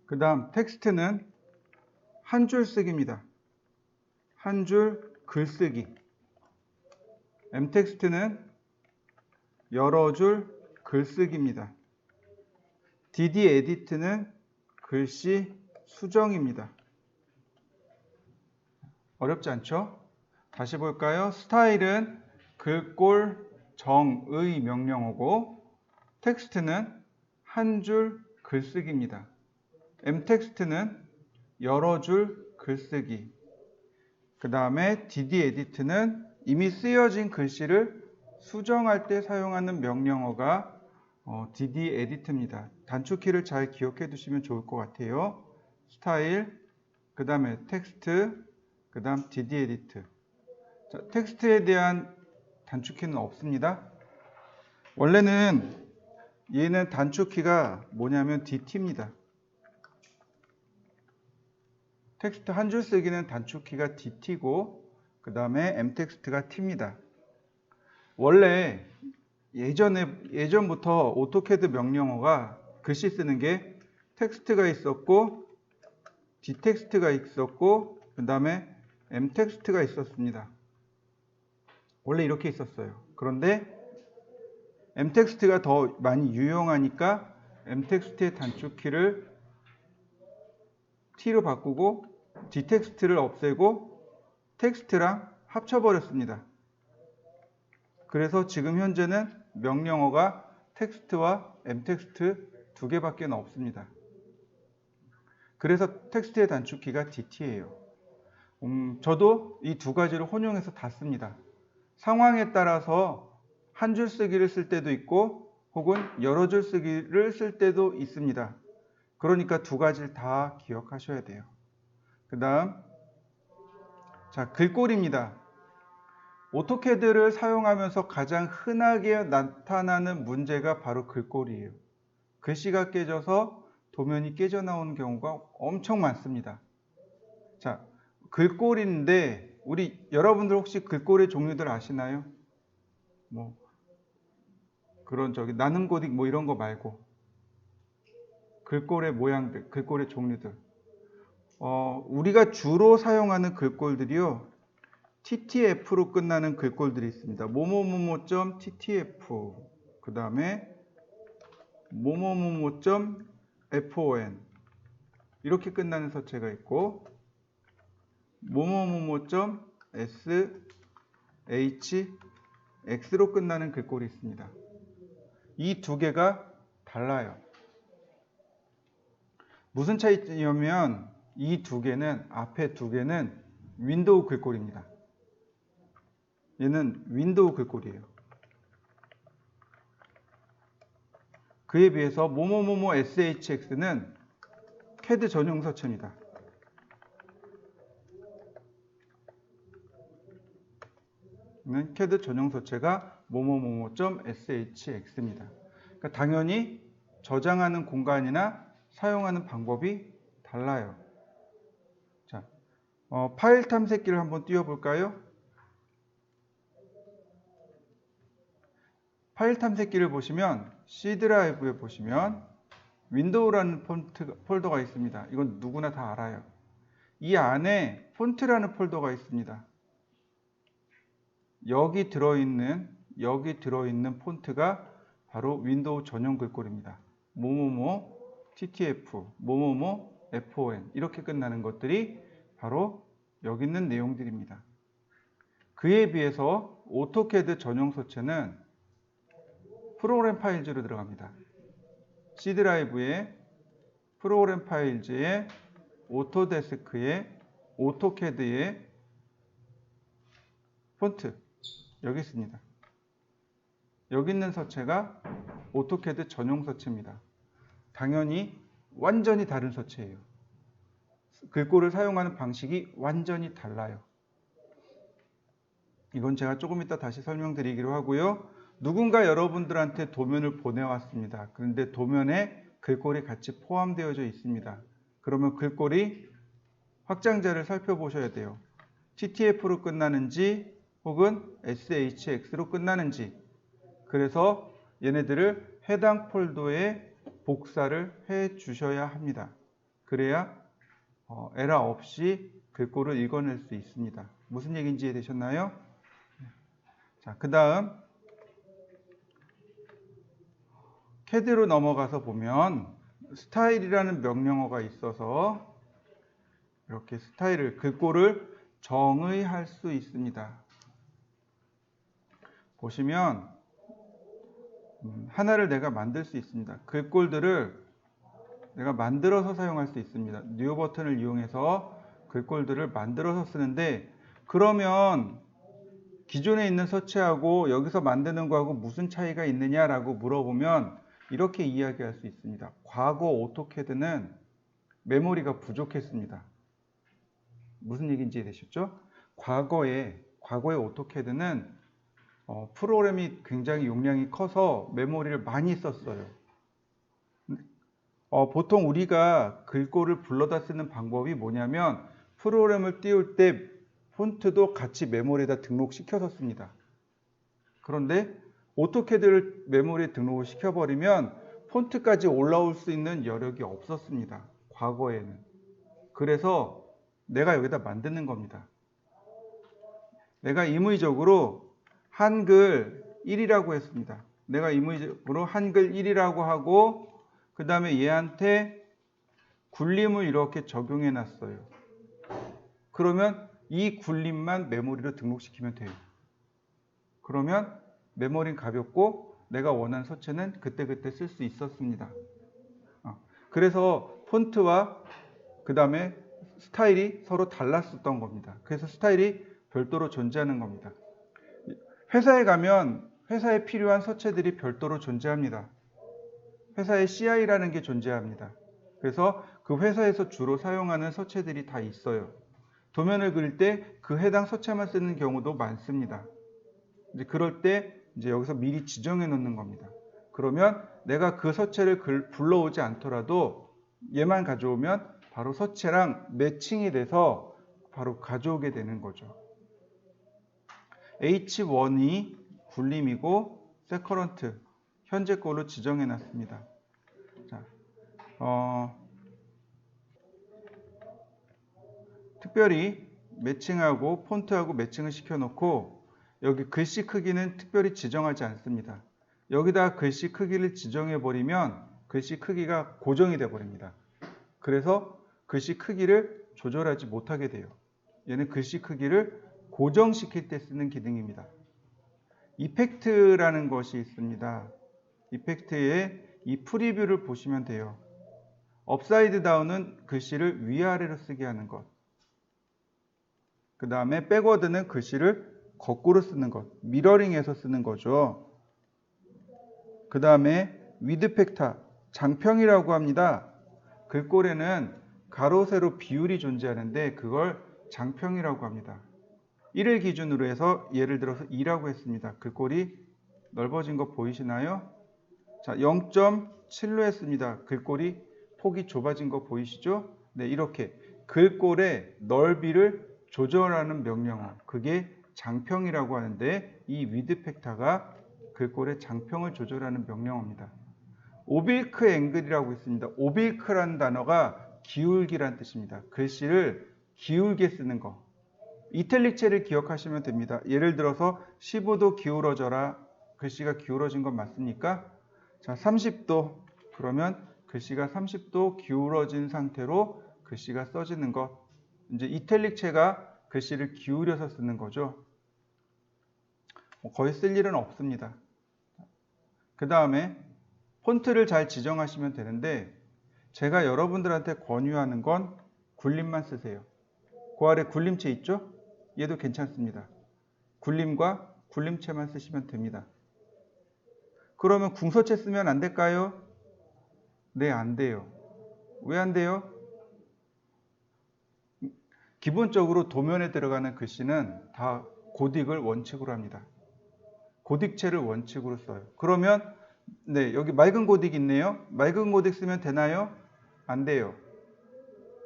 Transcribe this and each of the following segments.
그 다음 텍스트는 한 줄 쓰기입니다. 한 줄 글쓰기. m텍스트는 여러 줄 글쓰기입니다. dd 에디트는 글씨 수정입니다. 어렵지 않죠? 다시 볼까요? 스타일은 글꼴 정의 명령어고 텍스트는 한 줄 글쓰기입니다. m텍스트는 여러 줄 글쓰기. 그 다음에 dd 에디트는 이미 쓰여진 글씨를 수정할 때 사용하는 명령어가 dd 에디트입니다. 단축키를 잘 기억해 두시면 좋을 것 같아요. 스타일, 그 다음에 텍스트, 그 다음 dd 에디트. 자, 텍스트에 대한 단축키는 없습니다. 원래는 얘는 단축키가 뭐냐면 dt입니다. 텍스트 한 줄 쓰기는 단축키가 dt고 그 다음에 m텍스트가 t입니다. 원래 예전부터 오토캐드 명령어가 글씨 쓰는 게 텍스트가 있었고 d텍스트가 있었고 그 다음에 m텍스트가 있었습니다. 원래 이렇게 있었어요. 그런데 m텍스트가 더 많이 유용하니까 m텍스트의 단축키를 t로 바꾸고 d텍스트를 없애고 텍스트랑 합쳐버렸습니다. 그래서 지금 현재는 명령어가 텍스트와 m텍스트 두 개밖에 없습니다. 그래서 텍스트의 단축키가 dt예요. 저도 이 두 가지를 혼용해서 다 씁니다. 상황에 따라서 한 줄 쓰기를 쓸 때도 있고 혹은 여러 줄 쓰기를 쓸 때도 있습니다. 그러니까 두 가지를 다 기억하셔야 돼요. 그 다음 자, 글꼴입니다. 오토캐드를 사용하면서 가장 흔하게 나타나는 문제가 바로 글꼴이에요. 글씨가 깨져서 도면이 깨져 나오는 경우가 엄청 많습니다. 자, 글꼴인데 여러분들 혹시 글꼴의 종류들 아시나요? 뭐 그런 나눔고딕 뭐 이런 거 말고 글꼴의 모양들, 글꼴의 종류들. 우리가 주로 사용하는 글꼴들이요. ttf로 끝나는 글꼴들이 있습니다. 뭐뭐뭐뭐.ttf 그 다음에 뭐뭐뭐뭐.fon 이렇게 끝나는 서체가 있고 뭐뭐뭐.shx로 끝나는 글꼴이 있습니다. 이 두 개가 달라요. 무슨 차이냐면 이 두 개는 앞에 두 개는 윈도우 글꼴입니다. 얘는 윈도우 글꼴이에요. 그에 비해서 뭐뭐뭐뭐 shx는 CAD 전용 서체입니다. CAD 전용 서체가 뭐뭐뭐뭐.shx입니다. 그러니까 당연히 저장하는 공간이나 사용하는 방법이 달라요. 자, 파일 탐색기를 한번 띄워볼까요? 파일 탐색기를 보시면 C 드라이브에 보시면 윈도우라는 폴더가 있습니다. 이건 누구나 다 알아요. 이 안에 폰트라는 폴더가 있습니다. 여기 들어있는 폰트가 바로 윈도우 전용 글꼴입니다. 뭐뭐뭐 ttf, 뭐뭐뭐 fon 이렇게 끝나는 것들이 바로 여기 있는 내용들입니다. 그에 비해서 오토캐드 전용 서체는 프로그램 파일즈로 들어갑니다. C 드라이브에 프로그램 파일즈에 오토데스크에 오토캐드에 폰트 여기 있습니다. 여기 있는 서체가 오토캐드 전용 서체입니다. 당연히 완전히 다른 서체예요. 글꼴을 사용하는 방식이 완전히 달라요. 이건 제가 조금 이따 다시 설명드리기로 하고요. 누군가 여러분들한테 도면을 보내왔습니다. 그런데 도면에 글꼴이 같이 포함되어져 있습니다. 그러면 글꼴이 확장자를 살펴보셔야 돼요. ttf로 끝나는지 혹은 shx로 끝나는지. 그래서 얘네들을 해당 폴더에 복사를 해 주셔야 합니다. 그래야 에러 없이 글꼴을 읽어낼 수 있습니다. 무슨 얘기인지 이해되셨나요? 자, 그 다음 CAD로 넘어가서 보면 스타일이라는 명령어가 있어서 이렇게 스타일을, 글꼴을 정의할 수 있습니다. 보시면 하나를 내가 만들 수 있습니다. 글꼴들을 내가 만들어서 사용할 수 있습니다. 뉴 버튼을 이용해서 글꼴들을 만들어서 쓰는데, 그러면 기존에 있는 서체하고 여기서 만드는 거하고 무슨 차이가 있느냐라고 물어보면 이렇게 이야기할 수 있습니다. 과거 오토캐드는 메모리가 부족했습니다. 무슨 얘기인지 되셨죠? 과거에 오토캐드는 프로그램이 굉장히 용량이 커서 메모리를 많이 썼어요. 보통 우리가 글꼴을 불러다 쓰는 방법이 뭐냐면 프로그램을 띄울 때 폰트도 같이 메모리에다 등록시켜서 씁니다. 그런데 오토캐드를 메모리에 등록을 시켜버리면 폰트까지 올라올 수 있는 여력이 없었습니다. 과거에는. 그래서 내가 여기다 만드는 겁니다. 내가 임의적으로 한글 1이라고 했습니다. 내가 임의적으로 한글 1이라고 하고 그 다음에 얘한테 굴림을 이렇게 적용해 놨어요. 그러면 이 굴림만 메모리로 등록시키면 돼요. 그러면 메모리는 가볍고 내가 원하는 서체는 그때그때 쓸 수 있었습니다. 그래서 폰트와 그 다음에 스타일이 서로 달랐었던 겁니다. 그래서 스타일이 별도로 존재하는 겁니다. 회사에 가면 회사에 필요한 서체들이 별도로 존재합니다. 회사에 CI라는 게 존재합니다. 그래서 그 회사에서 주로 사용하는 서체들이 다 있어요. 도면을 그릴 때 그 해당 서체만 쓰는 경우도 많습니다. 이제 그럴 때 이제 여기서 미리 지정해 놓는 겁니다. 그러면 내가 그 서체를 불러오지 않더라도 얘만 가져오면 바로 서체랑 매칭이 돼서 바로 가져오게 되는 거죠. H1이 굴림이고 세커런트 현재 걸로 지정해 놨습니다. 자, 특별히 매칭하고 폰트하고 매칭을 시켜놓고 여기 글씨 크기는 특별히 지정하지 않습니다. 여기다 글씨 크기를 지정해 버리면 글씨 크기가 고정이 돼 버립니다. 그래서 글씨 크기를 조절하지 못하게 돼요. 얘는 글씨 크기를 고정시킬 때 쓰는 기능입니다. 이펙트라는 것이 있습니다. 이펙트에 이 프리뷰를 보시면 돼요. 업사이드 다운은 글씨를 위아래로 쓰게 하는 것. 그 다음에 백워드는 글씨를 거꾸로 쓰는 것. 미러링해서 쓰는 거죠. 그 다음에 위드 팩터, 장평이라고 합니다. 글꼴에는 가로, 세로 비율이 존재하는데 그걸 장평이라고 합니다. 1을 기준으로 해서 예를 들어서 2라고 했습니다. 글꼴이 넓어진 거 보이시나요? 자, 0.7로 했습니다. 글꼴이 폭이 좁아진 거 보이시죠? 네, 이렇게 글꼴의 넓이를 조절하는 명령어, 그게 장평이라고 하는데 이 위드 팩터가 글꼴의 장평을 조절하는 명령어입니다. 오빌크 앵글이라고 있습니다. 오빌크라는 단어가 기울기란 뜻입니다. 글씨를 기울게 쓰는 거. 이탈릭체를 기억하시면 됩니다. 예를 들어서 15도 기울어져라. 글씨가 기울어진 건 맞습니까? 자, 30도. 그러면 글씨가 30도 기울어진 상태로 글씨가 써지는 것. 이제 이탈릭체가 글씨를 기울여서 쓰는 거죠. 거의 쓸 일은 없습니다. 그 다음에 폰트를 잘 지정하시면 되는데 제가 여러분들한테 권유하는 건 굴림만 쓰세요. 그 아래 굴림체 있죠? 얘도 괜찮습니다. 굴림과 굴림체만 쓰시면 됩니다. 그러면 궁서체 쓰면 안 될까요? 네, 안 돼요. 왜 안 돼요? 기본적으로 도면에 들어가는 글씨는 다 고딕을 원칙으로 합니다. 고딕체를 원칙으로 써요. 그러면 네, 여기 맑은 고딕 있네요. 맑은 고딕 쓰면 되나요? 안 돼요.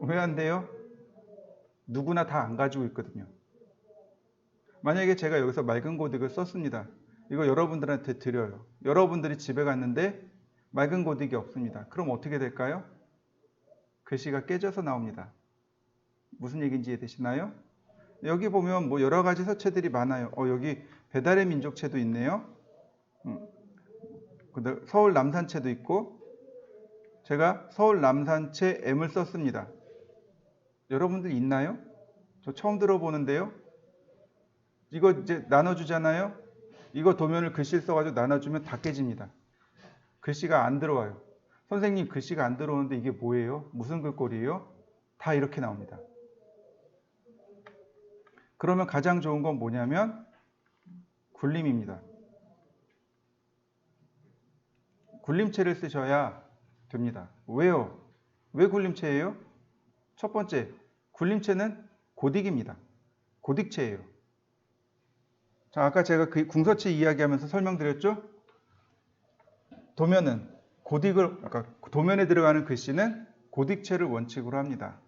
왜 안 돼요? 누구나 다 안 가지고 있거든요. 만약에 제가 여기서 맑은 고딕을 썼습니다. 이거 여러분들한테 드려요. 여러분들이 집에 갔는데 맑은 고딕이 없습니다. 그럼 어떻게 될까요? 글씨가 깨져서 나옵니다. 무슨 얘기인지 이해되시나요? 여기 보면 뭐 여러 가지 서체들이 많아요. 여기 배달의 민족체도 있네요. 서울 남산체도 있고, 제가 서울 남산체 M을 썼습니다. 여러분들 있나요? 저 처음 들어보는데요. 이거 이제 나눠주잖아요. 이거 도면을 글씨를 써가지고 나눠주면 다 깨집니다. 글씨가 안 들어와요. 선생님, 글씨가 안 들어오는데 이게 뭐예요? 무슨 글꼴이에요? 다 이렇게 나옵니다. 그러면 가장 좋은 건 뭐냐면 굴림입니다. 굴림체를 쓰셔야 됩니다. 왜요? 왜 굴림체예요? 첫 번째, 굴림체는 고딕입니다. 고딕체예요. 자, 아까 제가 그 궁서체 이야기하면서 설명드렸죠? 도면은 아까 도면에 들어가는 글씨는 고딕체를 원칙으로 합니다.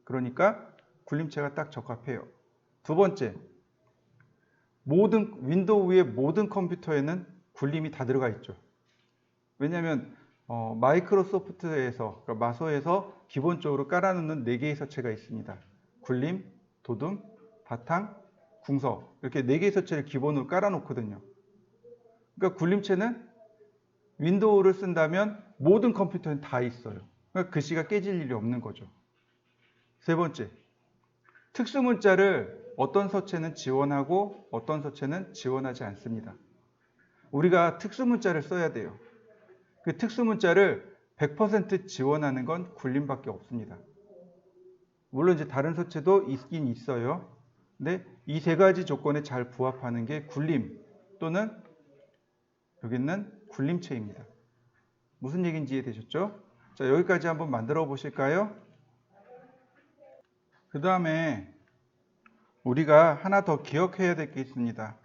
그러니까 굴림체가 딱 적합해요. 두 번째, 윈도우의 모든 컴퓨터에는 굴림이 다 들어가 있죠. 왜냐하면 마이크로소프트에서, 그러니까 마소에서 기본적으로 깔아놓는 4개의 서체가 있습니다. 굴림, 도둠, 바탕, 궁서, 이렇게 4개의 서체를 기본으로 깔아놓거든요. 그러니까 굴림체는 윈도우를 쓴다면 모든 컴퓨터엔 다 있어요. 그러니까 글씨가 깨질 일이 없는 거죠. 세 번째, 특수문자를 어떤 서체는 지원하고 어떤 서체는 지원하지 않습니다. 우리가 특수문자를 써야 돼요. 그 특수문자를 100% 지원하는 건 굴림밖에 없습니다. 물론 이제 다른 서체도 있긴 있어요. 근데 이 세 가지 조건에 잘 부합하는 게 굴림 또는 여기 있는 굴림체입니다. 무슨 얘기인지 이해되셨죠? 자, 여기까지 한번 만들어 보실까요? 그 다음에 우리가 하나 더 기억해야 될 게 있습니다.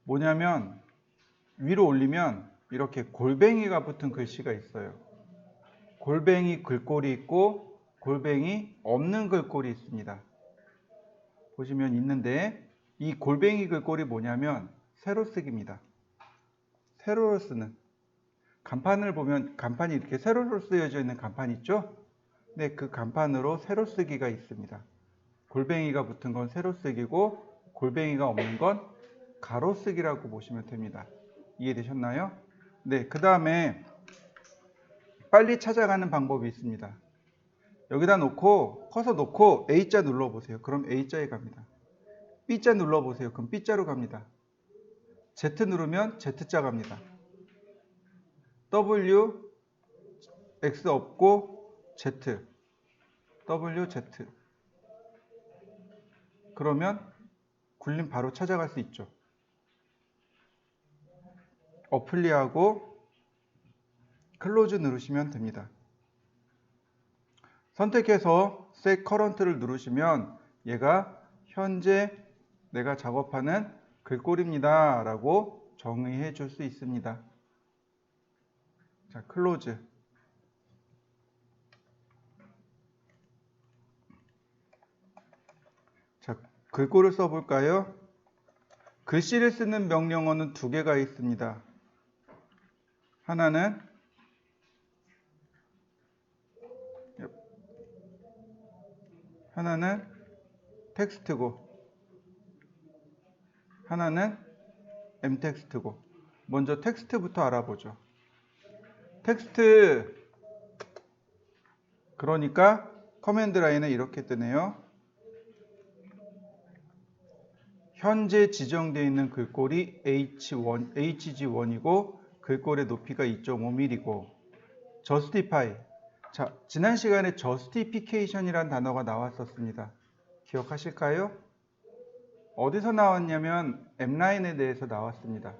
뭐냐면 위로 올리면 이렇게 골뱅이가 붙은 글씨가 있어요. 골뱅이 글꼴이 있고 골뱅이 없는 글꼴이 있습니다. 보시면 있는데 이 골뱅이 글꼴이 뭐냐면 세로쓰기입니다. 세로로 쓰는 간판을 보면 간판이 이렇게 세로로 쓰여져 있는 간판 있죠? 네, 그 간판으로 세로쓰기가 있습니다. 골뱅이가 붙은 건 세로쓰기고 골뱅이가 없는 건 가로쓰기라고 보시면 됩니다. 이해되셨나요? 네, 그 다음에 빨리 찾아가는 방법이 있습니다. 여기다 놓고 커서 놓고 A자 눌러보세요. 그럼 A자에 갑니다. B자 눌러보세요. 그럼 B자로 갑니다. Z 누르면 Z자 갑니다. W, X 없고 Z, W, Z. 그러면 굴림 바로 찾아갈 수 있죠. 어플리하고 클로즈 누르시면 됩니다. 선택해서 Set Current를 누르시면 얘가 현재 내가 작업하는 글꼴입니다 라고 정의해 줄 수 있습니다. 자, 클로즈. 자, 글꼴을 써볼까요? 글씨를 쓰는 명령어는 2개가 있습니다. 하나는 텍스트고 하나는 m텍스트고 먼저 텍스트부터 알아보죠. 텍스트 그러니까 커맨드 라인에 이렇게 뜨네요. 현재 지정되어 있는 글꼴이 HG1이고 글꼴의 높이가 2.5mm이고 justify. 자, 지난 시간에 justification이라는 단어가 나왔었습니다. 기억하실까요? 어디서 나왔냐면 M라인에 대해서 나왔습니다.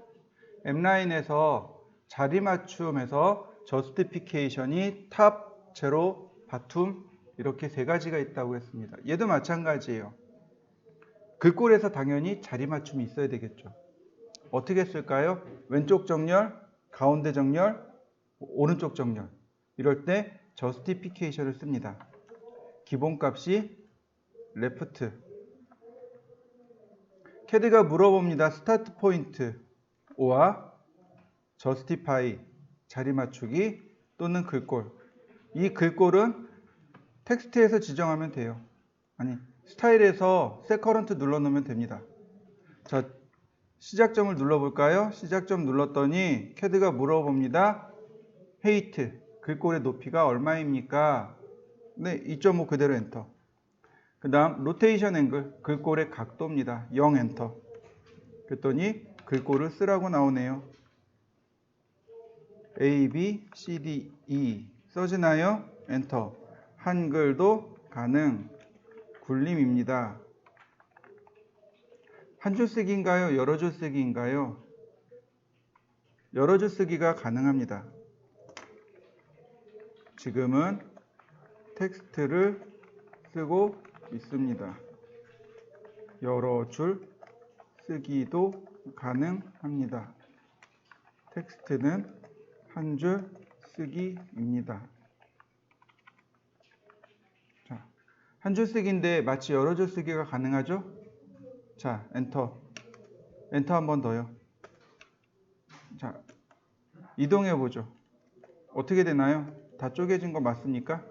M라인에서 자리 맞춤에서 justification이 탑, 제로, 바툼 이렇게 3가지가 있다고 했습니다. 얘도 마찬가지예요. 글꼴에서 당연히 자리 맞춤이 있어야 되겠죠. 어떻게 쓸까요? 왼쪽 정렬, 가운데 정렬, 오른쪽 정렬. 이럴 때 justification을 씁니다. 기본값이 left. 캐드가 물어봅니다. 스타트 포인트와 justify 자리 맞추기 또는 글꼴. 이 글꼴은 텍스트에서 지정하면 돼요. 아니, 스타일에서 셋 커런트 눌러놓으면 됩니다. 자, 시작점을 눌러볼까요? 시작점 눌렀더니 캐드가 물어봅니다. 헤이트, 글꼴의 높이가 얼마입니까? 네, 2.5 그대로 엔터. 그 다음 로테이션 앵글, 글꼴의 각도입니다. 0 엔터. 그랬더니 글꼴을 쓰라고 나오네요. A, B, C, D, E 써지나요? 엔터. 한글도 가능. 굴림입니다. 한 줄 쓰기인가요? 여러 줄 쓰기인가요? 여러 줄 쓰기가 가능합니다. 지금은 텍스트를 쓰고 있습니다. 여러 줄 쓰기도 가능합니다. 텍스트는 한 줄 쓰기입니다. 자, 한 줄 쓰기인데 마치 여러 줄 쓰기가 가능하죠? 자, 엔터. 엔터 한 번 더요. 자, 이동해 보죠. 어떻게 되나요? 다 쪼개진 거 맞습니까?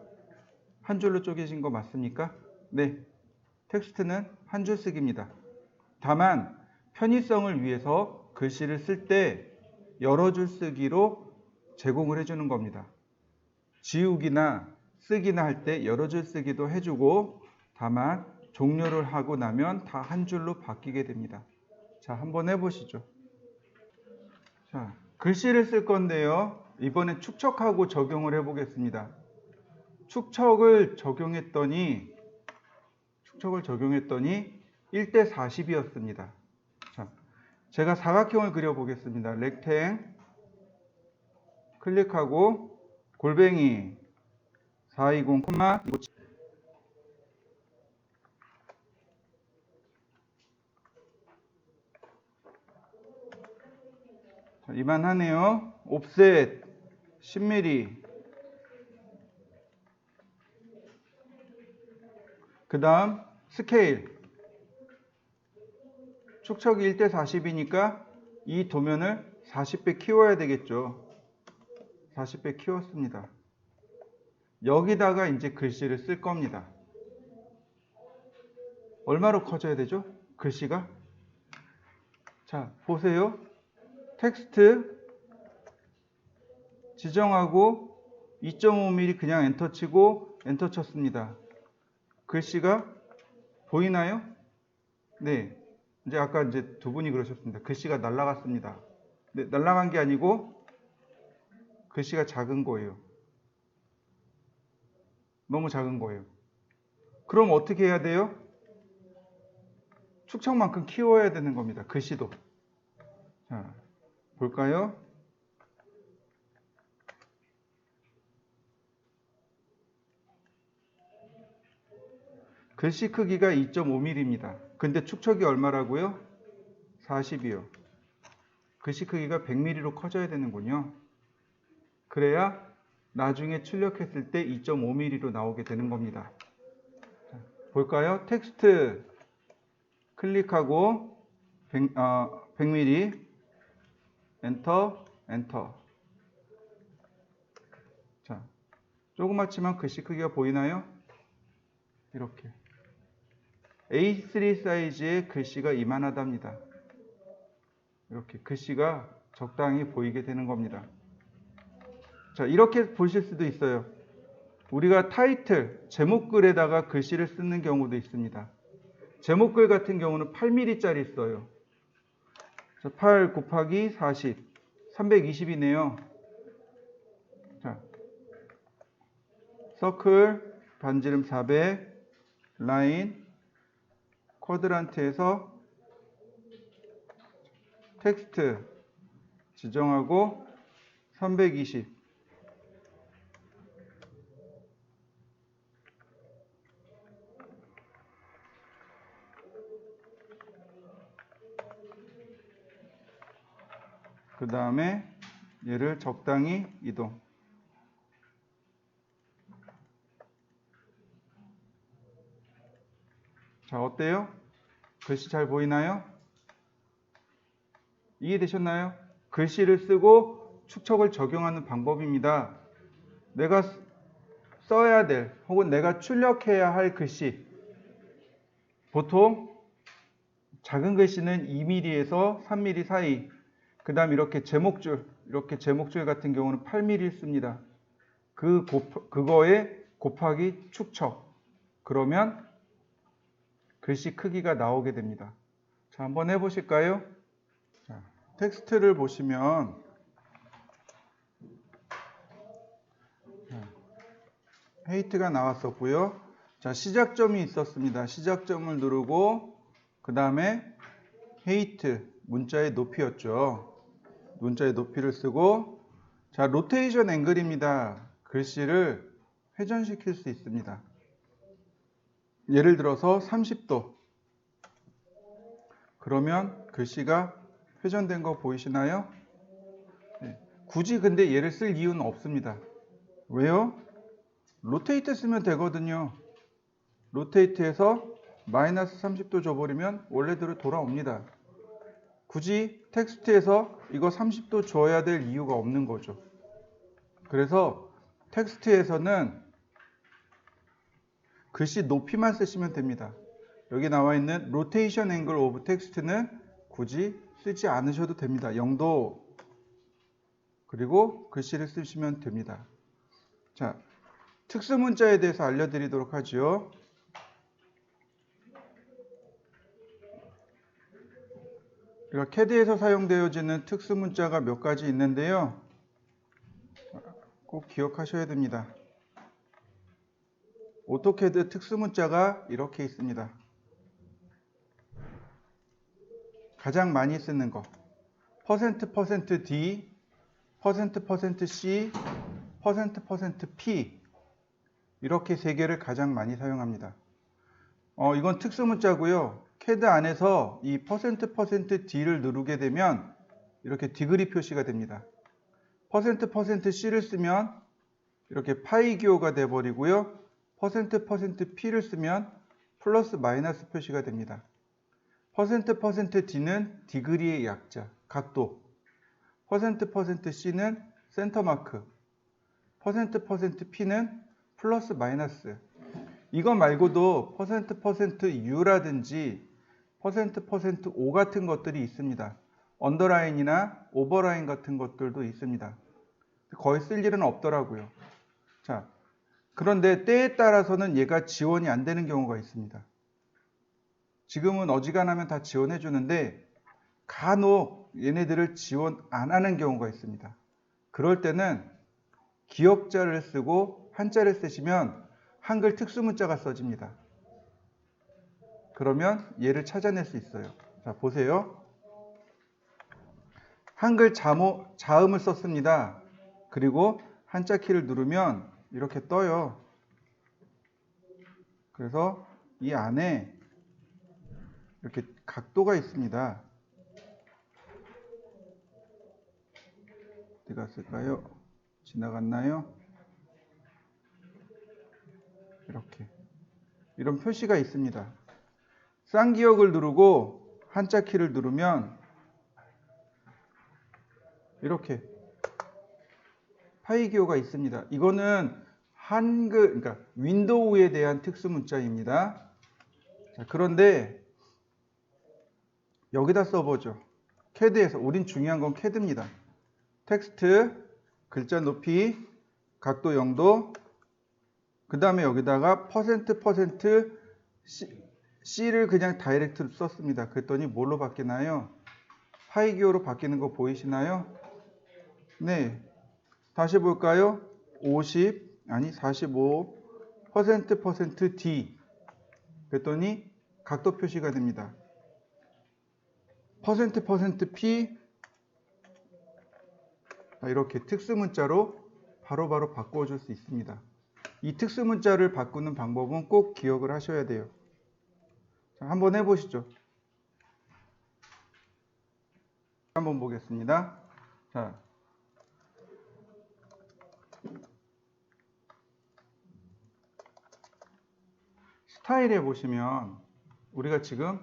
한 줄로 쪼개진 거 맞습니까? 네. 텍스트는 한 줄 쓰기입니다. 다만 편의성을 위해서 글씨를 쓸 때 여러 줄 쓰기로 제공을 해주는 겁니다. 지우기나 쓰기나 할 때 여러 줄 쓰기도 해주고 다만 종료를 하고 나면 다 한 줄로 바뀌게 됩니다. 자, 한번 해보시죠. 자, 글씨를 쓸 건데요. 이번엔 축척하고 적용을 해보겠습니다. 축척을 적용했더니 1대 40이었습니다. 자, 제가 사각형을 그려보겠습니다. 렉탱 클릭하고 골뱅이 420, 257 자, 이만하네요. 옵셋 10mm 그 다음 스케일 축척이 1대 40이니까 이 도면을 40배 키워야 되겠죠. 40배 키웠습니다. 여기다가 이제 글씨를 쓸 겁니다. 얼마로 커져야 되죠? 글씨가? 자, 보세요. 텍스트 지정하고 2.5mm 그냥 엔터 치고 엔터 쳤습니다. 글씨가 보이나요? 네. 이제 아까 이제 두 분이 그러셨습니다. 글씨가 날아갔습니다. 네, 날아간 게 아니고 글씨가 작은 거예요. 너무 작은 거예요. 그럼 어떻게 해야 돼요? 축척만큼 키워야 되는 겁니다. 글씨도. 자, 볼까요? 글씨 크기가 2.5mm입니다. 근데 축척이 얼마라고요? 40이요. 글씨 크기가 100mm로 커져야 되는군요. 그래야 나중에 출력했을 때 2.5mm로 나오게 되는 겁니다. 자, 볼까요? 텍스트 클릭하고 100mm 엔터 엔터. 자, 조그맣지만 글씨 크기가 보이나요? 이렇게 A3 사이즈의 글씨가 이만하답니다. 이렇게 글씨가 적당히 보이게 되는 겁니다. 자, 이렇게 보실 수도 있어요. 우리가 타이틀, 제목글에다가 글씨를 쓰는 경우도 있습니다. 제목글 같은 경우는 8mm짜리 써요. 자, 8 곱하기 40, 320이네요. 자, 서클, 반지름 400, 라인, 쿼드란트에서 텍스트 지정하고 320. 그 다음에 얘를 적당히 이동. 자, 어때요? 글씨 잘 보이나요? 이해되셨나요? 글씨를 쓰고 축척을 적용하는 방법입니다. 내가 써야 될 혹은 내가 출력해야 할 글씨, 보통 작은 글씨는 2mm에서 3mm 사이, 그 다음 이렇게 제목줄 같은 경우는 8mm 씁니다. 그거에 곱하기 축척, 그러면 글씨 크기가 나오게 됩니다. 자, 한번 해보실까요? 자, 텍스트를 보시면 헤이트가 나왔었고요. 자, 시작점이 있었습니다. 시작점을 누르고 그 다음에 헤이트, 문자의 높이였죠. 문자의 높이를 쓰고, 자, 로테이션 앵글입니다. 글씨를 회전시킬 수 있습니다. 예를 들어서 30도. 그러면 글씨가 회전된 거 보이시나요? 네. 굳이 근데 얘를 쓸 이유는 없습니다. 왜요? 로테이트 쓰면 되거든요. 로테이트해서 마이너스 30도 줘버리면 원래대로 돌아옵니다. 굳이 텍스트에서 이거 30도 줘야 될 이유가 없는 거죠. 그래서 텍스트에서는 글씨 높이만 쓰시면 됩니다. 여기 나와 있는 로테이션 앵글 오브 텍스트는 굳이 쓰지 않으셔도 됩니다. 0도 그리고 글씨를 쓰시면 됩니다. 자, 특수 문자에 대해서 알려드리도록 하죠. CAD에서 사용되어지는 특수 문자가 몇 가지 있는데요. 꼭 기억하셔야 됩니다. 오토캐드 특수 문자가 이렇게 있습니다. 가장 많이 쓰는 거 %%D, %%C, %%P 이렇게 세 개를 가장 많이 사용합니다. 이건 특수 문자고요. CAD 안에서 이 %%D를 누르게 되면 이렇게 디그리 표시가 됩니다. %%C를 쓰면 이렇게 파이 기호가 돼버리고요. %%P를 쓰면 플러스 마이너스 표시가 됩니다. %%D는 디그리의 약자, 각도. %%C는 센터 마크. %%P는 플러스 마이너스. 이거 말고도 %%U라든지 %%O 같은 것들이 있습니다. 언더라인이나 오버라인 같은 것들도 있습니다. 거의 쓸 일은 없더라고요. 자, 그런데 때에 따라서는 얘가 지원이 안 되는 경우가 있습니다. 지금은 어지간하면 다 지원해 주는데 간혹 얘네들을 지원 안 하는 경우가 있습니다. 그럴 때는 기역자를 쓰고 한자를 쓰시면 한글 특수 문자가 써집니다. 그러면 얘를 찾아낼 수 있어요. 자, 보세요. 한글 자음을 썼습니다. 그리고 한자 키를 누르면 이렇게 떠요. 그래서 이 안에 이렇게 각도가 있습니다. 어디 갔을까요? 지나갔나요? 이렇게. 이런 표시가 있습니다. 쌍기역을 누르고 한자 키를 누르면 이렇게 파이 기호가 있습니다. 이거는 한글, 그러니까 윈도우에 대한 특수 문자입니다. 자, 그런데 여기다 써보죠. CAD에서 우린 중요한 건 CAD입니다. 텍스트, 글자 높이, 각도 0도, 그 다음에 여기다가 %C를 그냥 다이렉트로 썼습니다. 그랬더니 뭘로 바뀌나요? 파이 기호로 바뀌는 거 보이시나요? 네. 다시 볼까요? 45, %D. 그랬더니 각도 표시가 됩니다. %P. 이렇게 특수 문자로 바로바로 바꿔줄 수 있습니다. 이 특수 문자를 바꾸는 방법은 꼭 기억을 하셔야 돼요. 자, 한번 해보시죠. 한번 보겠습니다. 자, 스타일에 보시면 우리가 지금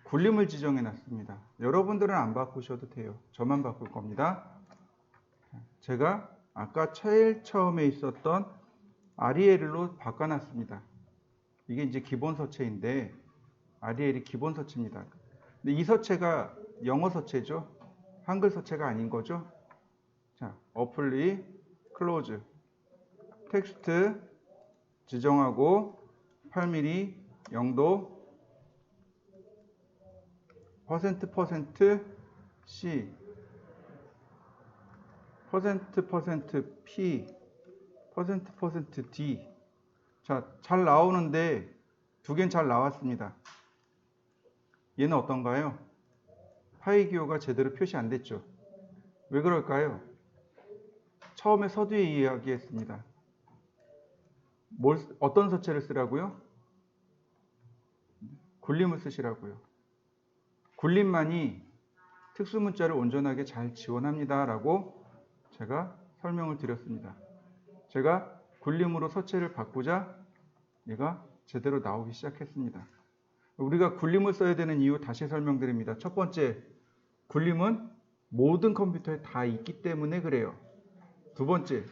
굴림을 지정해 놨습니다. 여러분들은 안 바꾸셔도 돼요. 저만 바꿀 겁니다. 제가 아까 제일 처음에 있었던 아리엘로 바꿔놨습니다. 이게 이제 기본 서체인데 아리엘이 기본 서체입니다. 근데 이 서체가 영어 서체죠. 한글 서체가 아닌 거죠. 자, 어플리, 클로즈, 텍스트 지정하고 8mm, 0도, %% C, %% P, %% D. 자, 잘 나오는데 두 개는 잘 나왔습니다. 얘는 어떤가요? 파이 기호가 제대로 표시 안 됐죠. 왜 그럴까요? 처음에 서두에 이야기했습니다. 어떤 서체를 쓰라고요? 굴림을 쓰시라고요. 굴림만이 특수문자를 온전하게 잘 지원합니다. 라고 제가 설명을 드렸습니다. 제가 굴림으로 서체를 바꾸자 얘가 제대로 나오기 시작했습니다. 우리가 굴림을 써야 되는 이유 다시 설명드립니다. 첫 번째, 굴림은 모든 컴퓨터에 다 있기 때문에 그래요. 두 번째,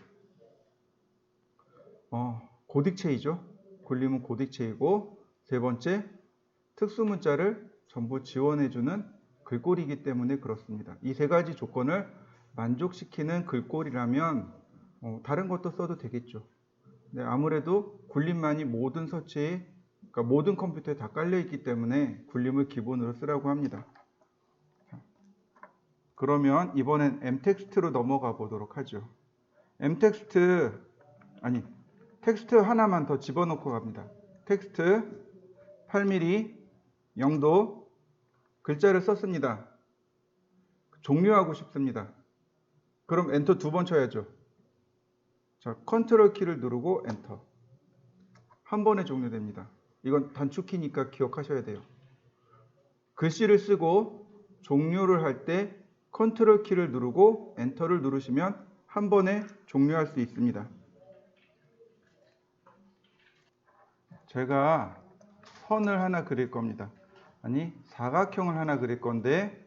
고딕체이죠. 굴림은 고딕체이고, 세 번째, 특수문자를 전부 지원해주는 글꼴이기 때문에 그렇습니다. 이 세 가지 조건을 만족시키는 글꼴이라면 다른 것도 써도 되겠죠. 네, 아무래도 굴림만이 모든 서체에, 그러니까 모든 컴퓨터에 다 깔려 있기 때문에 굴림을 기본으로 쓰라고 합니다. 그러면 이번엔 m텍스트로 넘어가 보도록 하죠. 텍스트 하나만 더 집어넣고 갑니다. 텍스트 8mm 0도 글자를 썼습니다. 종료하고 싶습니다. 그럼 엔터 두 번 쳐야죠. 자, 컨트롤 키를 누르고 엔터. 한 번에 종료됩니다. 이건 단축키니까 기억하셔야 돼요. 글씨를 쓰고 종료를 할 때 컨트롤 키를 누르고 엔터를 누르시면 한 번에 종료할 수 있습니다. 제가 선을 하나 그릴 겁니다. 아니, 사각형을 하나 그릴 건데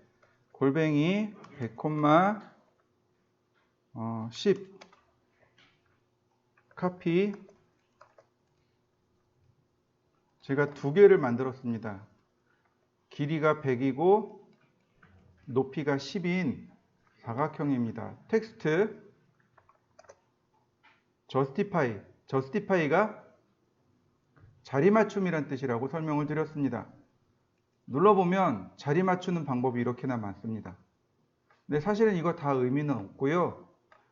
골뱅이 100,10 카피. 제가 두 개를 만들었습니다. 길이가 100이고 높이가 10인 사각형입니다. 텍스트 justify가 자리 맞춤이란 뜻이라고 설명을 드렸습니다. 눌러보면 자리 맞추는 방법이 이렇게나 많습니다. 근데 사실은 이거 다 의미는 없고요.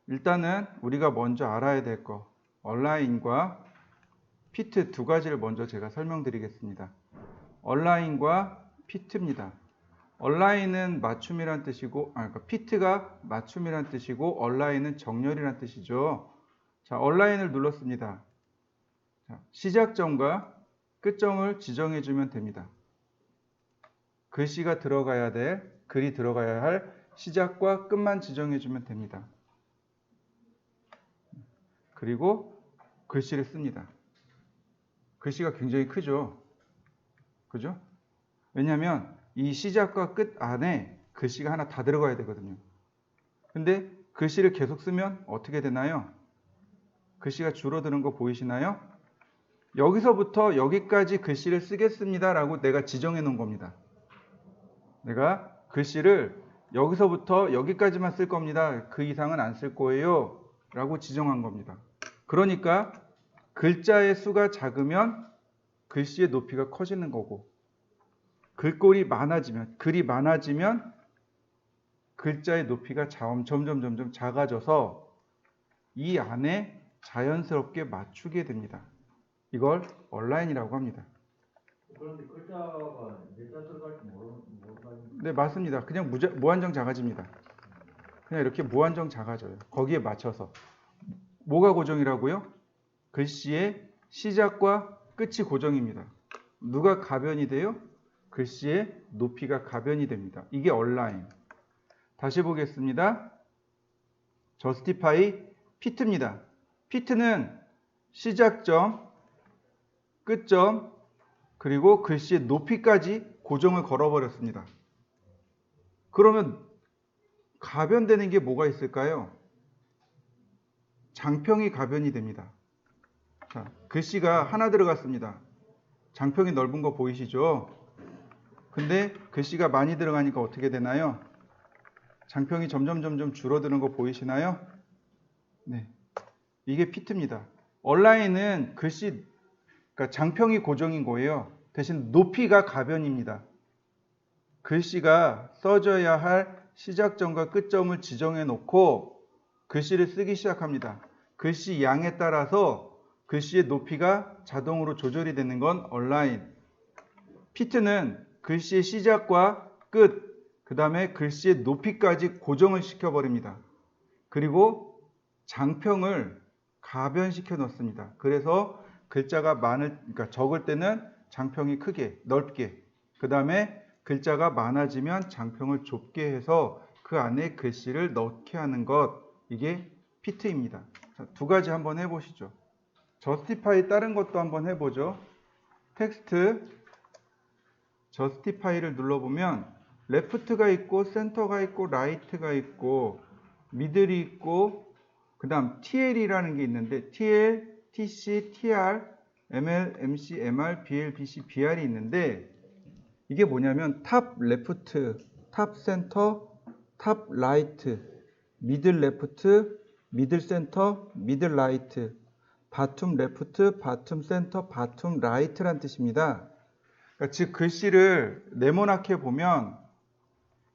일단은 우리가 먼저 알아야 될 거, 얼라인과 피트 두 가지를 먼저 제가 설명드리겠습니다. 얼라인과 피트입니다. 얼라인은 맞춤이란 뜻이고, 그러니까 피트가 맞춤이란 뜻이고, 얼라인은 정렬이란 뜻이죠. 자, 얼라인을 눌렀습니다. 자, 시작점과 끝점을 지정해주면 됩니다. 글씨가 들어가야 될, 글이 들어가야 할 시작과 끝만 지정해주면 됩니다. 그리고 글씨를 씁니다. 글씨가 굉장히 크죠? 그죠? 왜냐하면 이 시작과 끝 안에 글씨가 하나 다 들어가야 되거든요. 근데 글씨를 계속 쓰면 어떻게 되나요? 글씨가 줄어드는 거 보이시나요? 여기서부터 여기까지 글씨를 쓰겠습니다 라고 내가 지정해 놓은 겁니다. 내가 글씨를 여기서부터 여기까지만 쓸 겁니다. 그 이상은 안 쓸 거예요 라고 지정한 겁니다. 그러니까 글자의 수가 작으면 글씨의 높이가 커지는 거고, 글이 많아지면 글자의 높이가 점점 작아져서 이 안에 자연스럽게 맞추게 됩니다. 이걸 얼라인이라고 합니다. 그런데 글자가 몇 자 들어갈지 모르는. 네, 맞습니다. 그냥 무한정 작아집니다. 그냥 이렇게 무한정 작아져요. 거기에 맞춰서. 뭐가 고정이라고요? 글씨의 시작과 끝이 고정입니다. 누가 가변이 돼요? 글씨의 높이가 가변이 됩니다. 이게 얼라인. 다시 보겠습니다. justify fit입니다. fit는 시작점, 끝점, 그리고 글씨의 높이까지 고정을 걸어버렸습니다. 그러면 가변되는 게 뭐가 있을까요? 장평이 가변이 됩니다. 글씨가 하나 들어갔습니다. 장평이 넓은 거 보이시죠? 근데 글씨가 많이 들어가니까 어떻게 되나요? 장평이 점점 줄어드는 거 보이시나요? 네. 이게 피트입니다. 얼라인은 그러니까 장평이 고정인 거예요. 대신 높이가 가변입니다. 글씨가 써져야 할 시작점과 끝점을 지정해 놓고 글씨를 쓰기 시작합니다. 글씨 양에 따라서 글씨의 높이가 자동으로 조절이 되는 건 얼라인. 피트는 글씨의 시작과 끝, 그 다음에 글씨의 높이까지 고정을 시켜버립니다. 그리고 장평을 가변시켜 놓습니다. 그래서 글자가 그러니까 적을 때는 장평이 크게, 넓게, 그 다음에 글자가 많아지면 장평을 좁게 해서 그 안에 글씨를 넣게 하는 것, 이게 피트입니다. 자, 두 가지 한번 해보시죠. justify 다른 것도 한번 해보죠. 텍스트 justify를 눌러보면 left가 있고 center가 있고 right가 있고 middle이 있고 그 다음 TL이라는 게 있는데 TL, TC, TR, ML, MC, MR, BL, BC, BR이 있는데 이게 뭐냐면 탑 레프트, 탑 센터, 탑 라이트, 미들 레프트, 미들 센터, 미들 라이트, 바툼 레프트, 바툼 센터, 바툼 라이트란 뜻입니다. 그러니까 즉 글씨를 네모나게 보면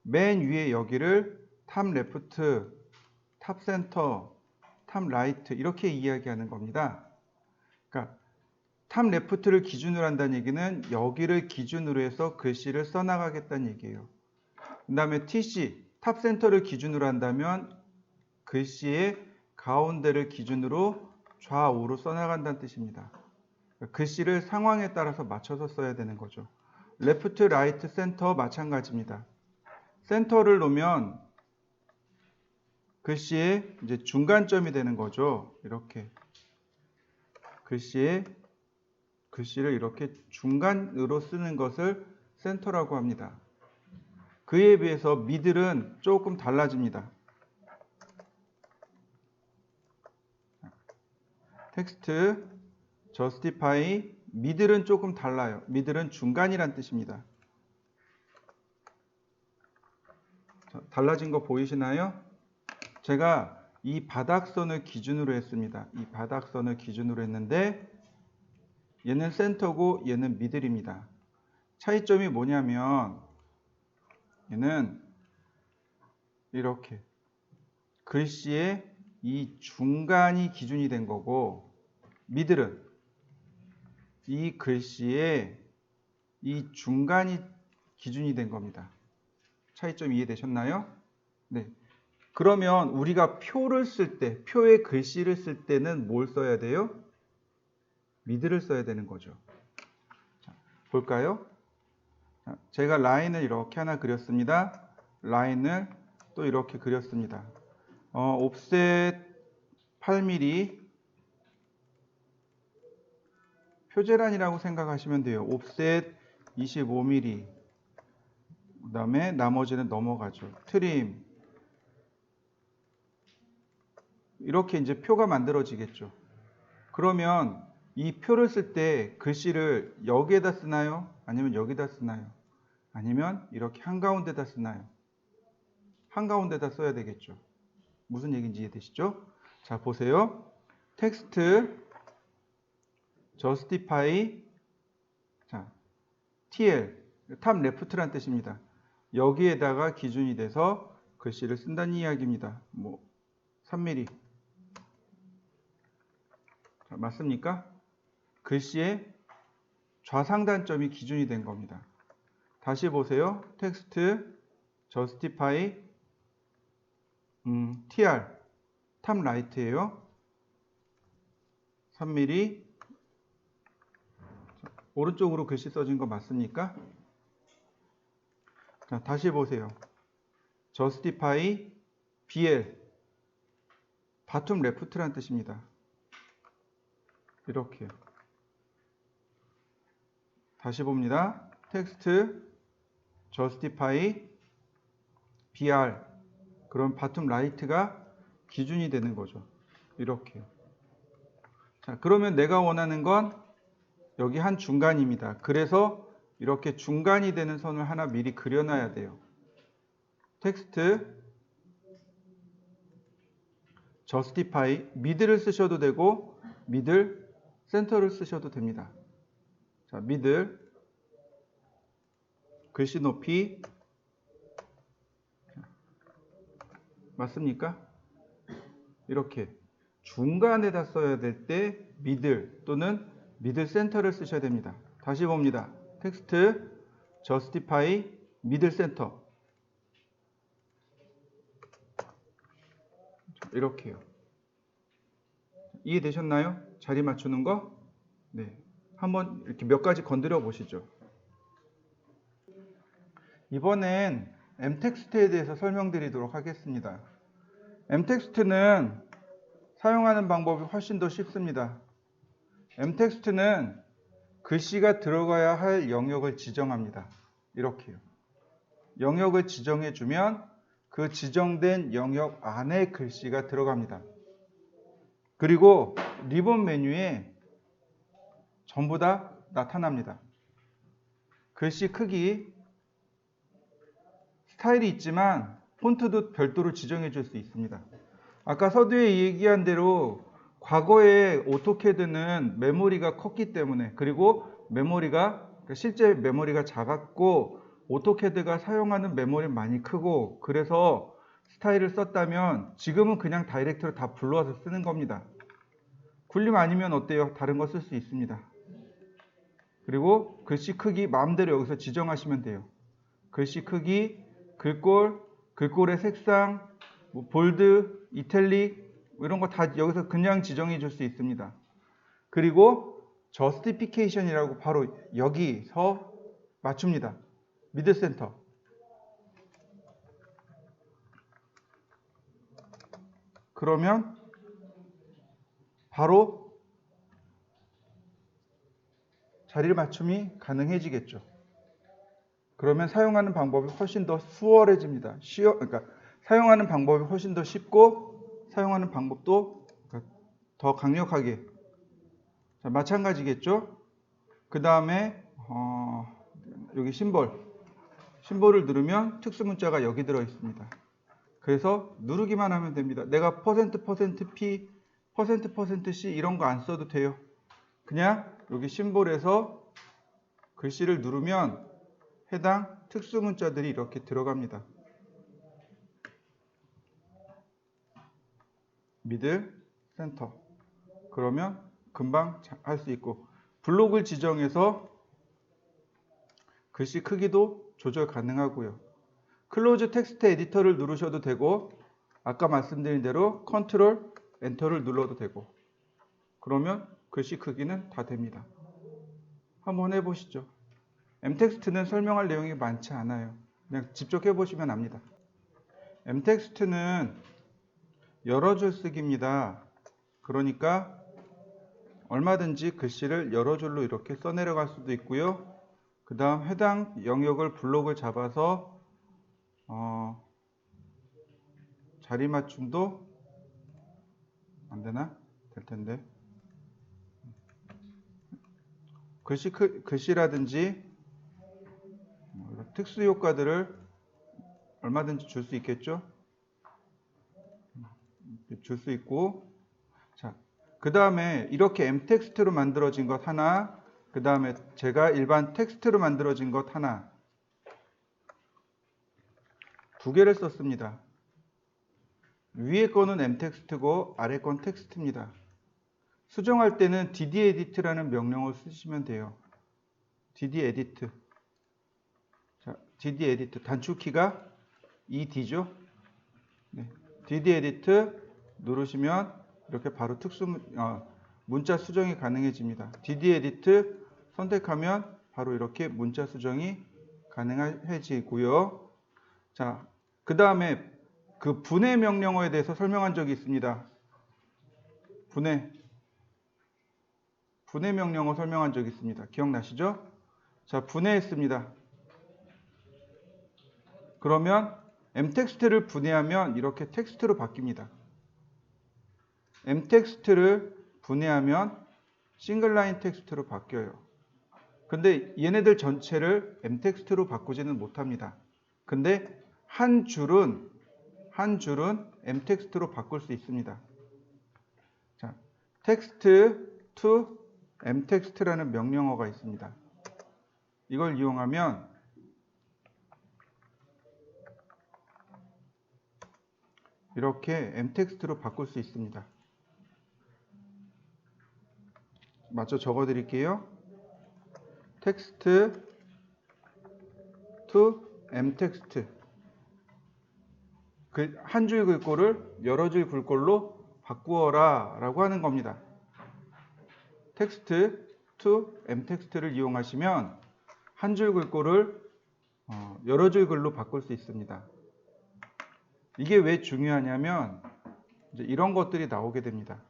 맨 위에 여기를 탑 레프트, 탑 센터, 탑 라이트 이렇게 이야기하는 겁니다. 그러니까 탑 레프트를 기준으로 한다는 얘기는 여기를 기준으로 해서 글씨를 써나가겠다는 얘기예요. 그 다음에 TC, 탑 센터를 기준으로 한다면 글씨의 가운데를 기준으로 좌우로 써나간다는 뜻입니다. 글씨를 상황에 따라서 맞춰서 써야 되는 거죠. 레프트, 라이트, 센터 마찬가지입니다. 센터를 놓으면 글씨의 이제 중간점이 되는 거죠. 이렇게 글씨를 이렇게 중간으로 쓰는 것을 센터라고 합니다. 그에 비해서 미들은 조금 달라집니다. 텍스트, justify, 미들은 조금 달라요. 미들은 중간이란 뜻입니다. 자, 달라진 거 보이시나요? 제가 이 바닥선을 기준으로 했습니다. 이 바닥선을 기준으로 했는데 얘는 센터고 얘는 미들입니다. 차이점이 뭐냐면 얘는 이렇게 글씨의 이 중간이 기준이 된 거고 미들은 이 글씨의 이 중간이 기준이 된 겁니다. 차이점 이해되셨나요? 네. 그러면 우리가 표를 쓸 때, 표에 글씨를 쓸 때는 뭘 써야 돼요? 미들을 써야 되는 거죠. 자, 볼까요? 자, 제가 라인을 이렇게 하나 그렸습니다. 라인을 또 이렇게 그렸습니다. 옵셋 8mm 표제란이라고 생각하시면 돼요. 옵셋 25mm 그 다음에 나머지는 넘어가죠. 트림 이렇게 이제 표가 만들어지겠죠. 그러면 이 표를 쓸 때 글씨를 여기에다 쓰나요? 아니면 여기다 쓰나요? 아니면 이렇게 한가운데다 쓰나요? 한가운데다 써야 되겠죠. 무슨 얘기인지 이해되시죠? 자, 보세요. 텍스트 justify 자, TL 탑 레프트란 뜻입니다. 여기에다가 기준이 돼서 글씨를 쓴다는 이야기입니다. 뭐 3mm 자, 맞습니까? 글씨의 좌상단점이 기준이 된 겁니다. 다시 보세요. 텍스트 justify TR 탑 라이트예요. 3mm 오른쪽으로 글씨 써진 거 맞습니까? 자, 다시 보세요. justify BL 바툼 레프트란 뜻입니다. 이렇게요. 다시 봅니다. 텍스트 justify BR 그럼 바툼 라이트가 기준이 되는 거죠. 이렇게요. 자, 그러면 내가 원하는 건 여기 한 중간입니다. 그래서 이렇게 중간이 되는 선을 하나 미리 그려놔야 돼요. 텍스트 justify 미들을 쓰셔도 되고 미들 센터를 쓰셔도 됩니다. 자, 미들 글씨 높이 맞습니까? 이렇게 중간에다 써야 될 때 미들 또는 미들 센터를 쓰셔야 됩니다. 다시 봅니다. 텍스트 justify 미들 센터 이렇게요. 이해되셨나요? 자리 맞추는 거? 네. 한번 이렇게 몇 가지 건드려 보시죠. 이번엔 m텍스트에 대해서 설명드리도록 하겠습니다. m텍스트는 사용하는 방법이 훨씬 더 쉽습니다. m텍스트는 글씨가 들어가야 할 영역을 지정합니다. 이렇게요. 영역을 지정해 주면 그 지정된 영역 안에 글씨가 들어갑니다. 그리고 리본 메뉴에 전부 다 나타납니다. 글씨 크기, 스타일이 있지만 폰트도 별도로 지정해 줄 수 있습니다. 아까 서두에 얘기한 대로 과거에 오토캐드는 메모리가 컸기 때문에 그리고 실제 메모리가 작았고 오토캐드가 사용하는 메모리 많이 크고 그래서 스타일을 썼다면 지금은 그냥 다이렉트로 다 불러와서 쓰는 겁니다. 굴림 아니면 어때요? 다른 거 쓸 수 있습니다. 그리고 글씨 크기 마음대로 여기서 지정하시면 돼요. 글씨 크기, 글꼴의 색상, 뭐 볼드, 이탈릭 이런 거 다 여기서 그냥 지정해 줄 수 있습니다. 그리고 justification이라고 바로 여기서 맞춥니다. 미들 센터. 그러면 바로 자리 맞춤이 가능해지겠죠. 그러면 사용하는 방법이 훨씬 더 수월해집니다. 그러니까 사용하는 방법이 훨씬 더 쉽고 사용하는 방법도 더 강력하게. 자, 마찬가지겠죠. 그 다음에 여기 심볼을 누르면 특수 문자가 여기 들어 있습니다. 그래서 누르기만 하면 됩니다. 내가 %%p, %%c 이런 거 안 써도 돼요. 그냥 여기 심볼에서 글씨를 누르면 해당 특수 문자들이 이렇게 들어갑니다. 미들, 센터. 그러면 금방 할 수 있고 블록을 지정해서 글씨 크기도 조절 가능하고요. 클로즈 텍스트 에디터를 누르셔도 되고 아까 말씀드린 대로 컨트롤 엔터를 눌러도 되고 그러면 글씨 크기는 다 됩니다. 한번 해보시죠. m텍스트는 설명할 내용이 많지 않아요. 그냥 직접 해보시면 압니다. m텍스트는 여러 줄 쓰기입니다. 그러니까 얼마든지 글씨를 여러 줄로 이렇게 써내려갈 수도 있고요. 그 다음 해당 영역을 블록을 잡아서 자리 맞춤도 안 되나? 될 텐데. 글씨라든지 특수 효과들을 얼마든지 줄 수 있겠죠? 줄 수 있고. 자, 그 다음에 이렇게 m텍스트로 만들어진 것 하나, 그 다음에 제가 일반 텍스트로 만들어진 것 하나, 두 개를 썼습니다. 위에 거는 m텍스트고 아래 건 텍스트입니다. 수정할 때는 ddedit라는 명령을 쓰시면 돼요. ddedit. 자, ddedit 단축키가 ed죠. 네. ddedit 누르시면 이렇게 바로 문자 수정이 가능해집니다. ddedit 선택하면 바로 이렇게 문자 수정이 가능해지고요. 자, 그 다음에 그 분해 명령어에 대해서 설명한 적이 있습니다. 분해 명령어 설명한 적이 있습니다. 기억나시죠? 자, 분해했습니다. 그러면 m텍스트를 분해하면 이렇게 텍스트로 바뀝니다. m텍스트를 분해하면 싱글 라인 텍스트로 바뀌어요. 근데 얘네들 전체를 m텍스트로 바꾸지는 못합니다. 근데 한 줄은 m텍스트로 바꿀 수 있습니다. 자, text to m텍스트라는 명령어가 있습니다. 이걸 이용하면 이렇게 m텍스트로 바꿀 수 있습니다. 마저 적어 드릴게요. text to m텍스트. 한 줄 글꼴을 여러 줄 글꼴로 바꾸어라 라고 하는 겁니다. text to m텍스트를 이용하시면 한 줄 글꼴을 여러 줄 글로 바꿀 수 있습니다. 이게 왜 중요하냐면 이제 이런 것들이 나오게 됩니다.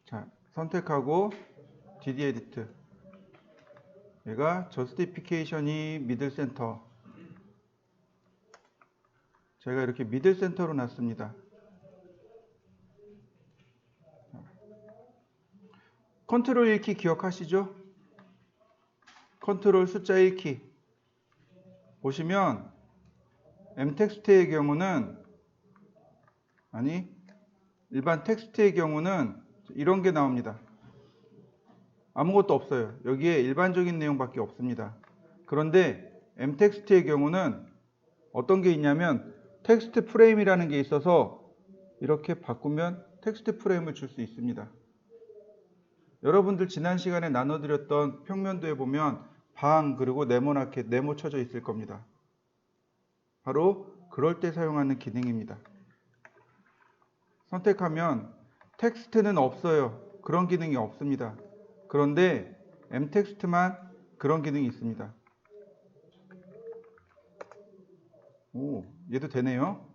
자, 선택하고 DD 에디트. 얘가 저스티피케이션이 미들 센터. 제가 이렇게 미들 센터로 놨습니다. 컨트롤 1키 기억하시죠? 컨트롤 숫자 1키. 보시면 m텍스트의 경우는 일반 텍스트의 경우는 이런 게 나옵니다. 아무것도 없어요. 여기에 일반적인 내용밖에 없습니다. 그런데 m텍스트의 경우는 어떤 게 있냐면 텍스트 프레임이라는 게 있어서 이렇게 바꾸면 텍스트 프레임을 줄 수 있습니다. 여러분들 지난 시간에 나눠드렸던 평면도에 보면 방 그리고 네모나게 네모 쳐져 있을 겁니다. 바로 그럴 때 사용하는 기능입니다. 선택하면 텍스트는 없어요. 그런 기능이 없습니다. 그런데 m텍스트만 그런 기능이 있습니다. 오, 얘도 되네요.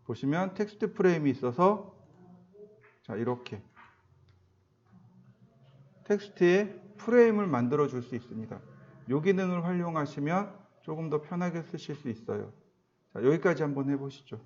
보시면 텍스트 프레임이 있어서 자, 이렇게 텍스트에 프레임을 만들어 줄 수 있습니다. 이 기능을 활용하시면 조금 더 편하게 쓰실 수 있어요. 자, 여기까지 한번 해보시죠.